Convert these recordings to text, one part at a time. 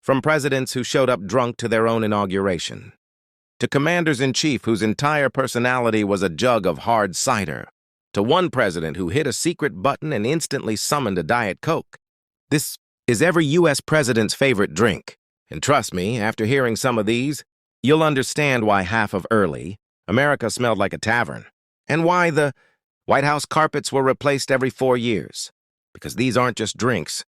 From presidents who showed up drunk to their own inauguration, to commanders-in-chief whose entire personality was a jug of hard cider, to one president who hit a secret button and instantly summoned a Diet Coke. This is every U.S. president's favorite drink. And trust me, after hearing some of these, you'll understand why half of early America smelled like a tavern, and why the White House carpets were replaced every 4 years. Because these aren't just drinks,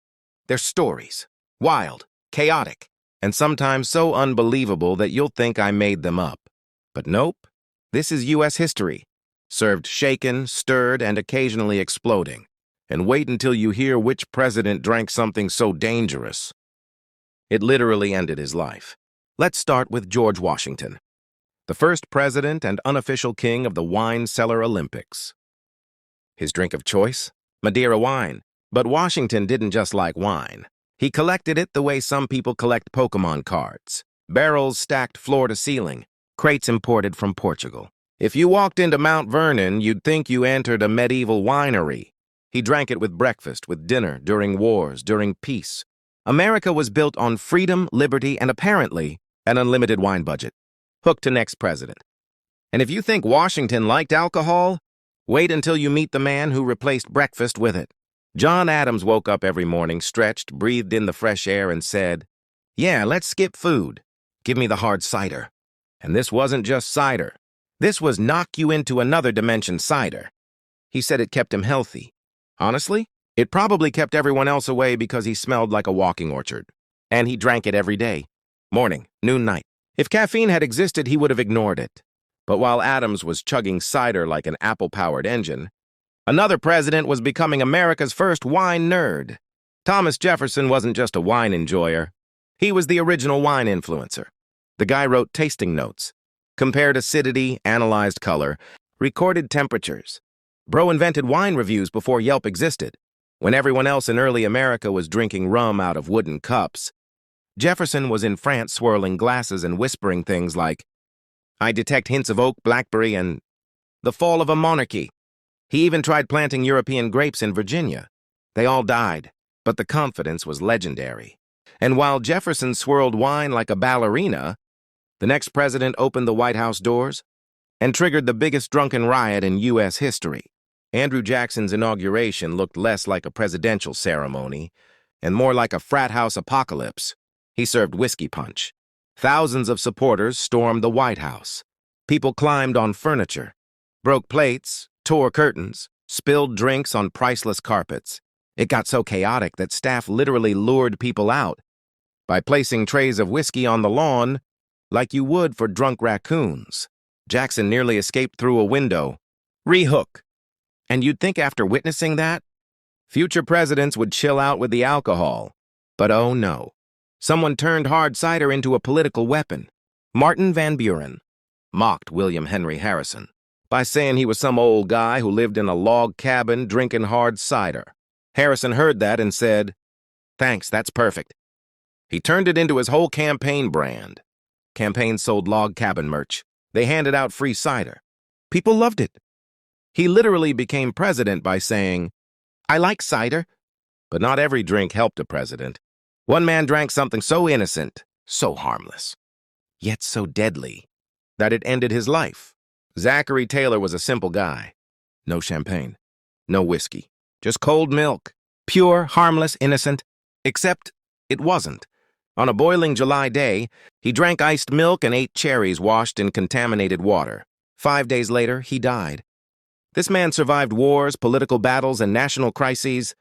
they're stories. Wild, chaotic, and sometimes so unbelievable that you'll think I made them up. But nope, this is U.S. history, served shaken, stirred, and occasionally exploding. And wait until you hear which president drank something so dangerous it literally ended his life. Let's start with George Washington, the first president and unofficial king of the wine cellar Olympics. His drink of choice? Madeira wine. But Washington didn't just like wine. He collected it the way some people collect Pokemon cards. Barrels stacked floor to ceiling, crates imported from Portugal. If you walked into Mount Vernon, you'd think you entered a medieval winery. He drank it with breakfast, with dinner, during wars, during peace. America was built on freedom, liberty, and apparently an unlimited wine budget. Hook to next president. And if you think Washington liked alcohol, wait until you meet the man who replaced breakfast with it. John Adams woke up every morning, stretched, breathed in the fresh air, and said, "Yeah, let's skip food. Give me the hard cider." And this wasn't just cider. This was knock you into another dimension cider. He said it kept him healthy. Honestly, it probably kept everyone else away because he smelled like a walking orchard. And he drank it every day. Morning, noon, night. If caffeine had existed, he would have ignored it. But while Adams was chugging cider like an Apple-powered engine, another president was becoming America's first wine nerd. Thomas Jefferson wasn't just a wine enjoyer. He was the original wine influencer. The guy wrote tasting notes, compared acidity, analyzed color, recorded temperatures. Bro invented wine reviews before Yelp existed. When everyone else in early America was drinking rum out of wooden cups, Jefferson was in France swirling glasses and whispering things like, "I detect hints of oak, blackberry, and the fall of a monarchy." He even tried planting European grapes in Virginia. They all died, but the confidence was legendary. And while Jefferson swirled wine like a ballerina, the next president opened the White House doors and triggered the biggest drunken riot in U.S. history. Andrew Jackson's inauguration looked less like a presidential ceremony and more like a frat house apocalypse. He served whiskey punch. Thousands of supporters stormed the White House. People climbed on furniture, broke plates, tore curtains, spilled drinks on priceless carpets. It got so chaotic that staff literally lured people out by placing trays of whiskey on the lawn like you would for drunk raccoons. Jackson nearly escaped through a window. Rehook. And you'd think after witnessing that, future presidents would chill out with the alcohol. But oh no. Someone turned hard cider into a political weapon. Martin Van Buren mocked William Henry Harrison by saying he was some old guy who lived in a log cabin drinking hard cider. Harrison heard that and said, "Thanks, that's perfect." He turned it into his whole campaign brand. Campaigns sold log cabin merch. They handed out free cider. People loved it. He literally became president by saying, "I like cider." But not every drink helped a president. One man drank something so innocent, so harmless, yet so deadly, that it ended his life. Zachary Taylor was a simple guy. No champagne, no whiskey, just cold milk. Pure, harmless, innocent. Except it wasn't. On a boiling July day, he drank iced milk and ate cherries washed in contaminated water. 5 days later, he died. This man survived wars, political battles, and national crises,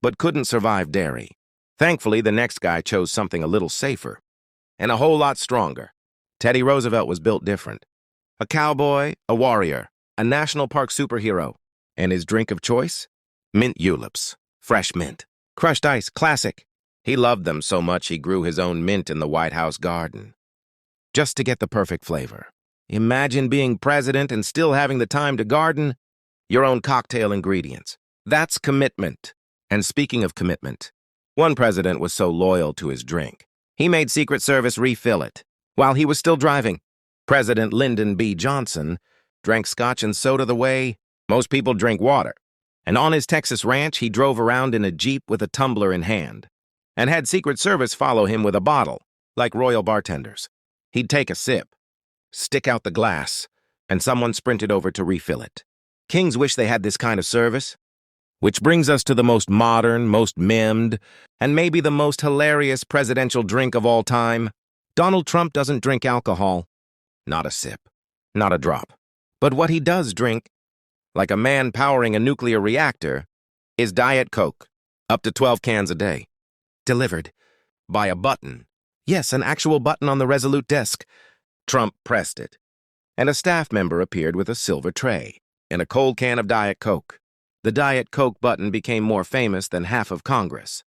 but couldn't survive dairy. Thankfully, the next guy chose something a little safer and a whole lot stronger. Teddy Roosevelt was built different. A cowboy, a warrior, a national park superhero. And his drink of choice? Mint juleps. Fresh mint. Crushed ice, classic. He loved them so much he grew his own mint in the White House garden, just to get the perfect flavor. Imagine being president and still having the time to garden your own cocktail ingredients. That's commitment. And speaking of commitment, one president was so loyal to his drink, he made Secret Service refill it while he was still driving. President Lyndon B. Johnson drank Scotch and soda the way most people drink water. And on his Texas ranch, he drove around in a Jeep with a tumbler in hand. and had Secret Service follow him with a bottle, like royal bartenders. He'd take a sip, stick out the glass, and someone sprinted over to refill it. Kings wish they had this kind of service. Which brings us to the most modern, most memed, and maybe the most hilarious presidential drink of all time. Donald Trump doesn't drink alcohol. Not a sip. Not a drop. But what he does drink, like a man powering a nuclear reactor, is Diet Coke. Up to 12 cans a day. Delivered by a button. Yes, an actual button on the Resolute desk. Trump pressed it, and a staff member appeared with a silver tray and a cold can of Diet Coke. The Diet Coke button became more famous than half of Congress.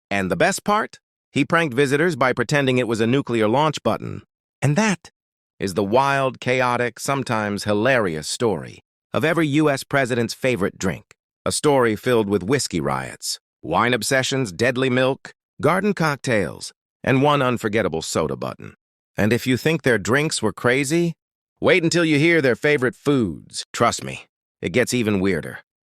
And the best part? He pranked visitors by pretending it was a nuclear launch button. And that is the wild, chaotic, sometimes hilarious story of every U.S. president's favorite drink. A story filled with whiskey riots, wine obsessions, deadly milk, garden cocktails, and one unforgettable soda button. And if you think their drinks were crazy, wait until you hear their favorite foods. Trust me, it gets even weirder.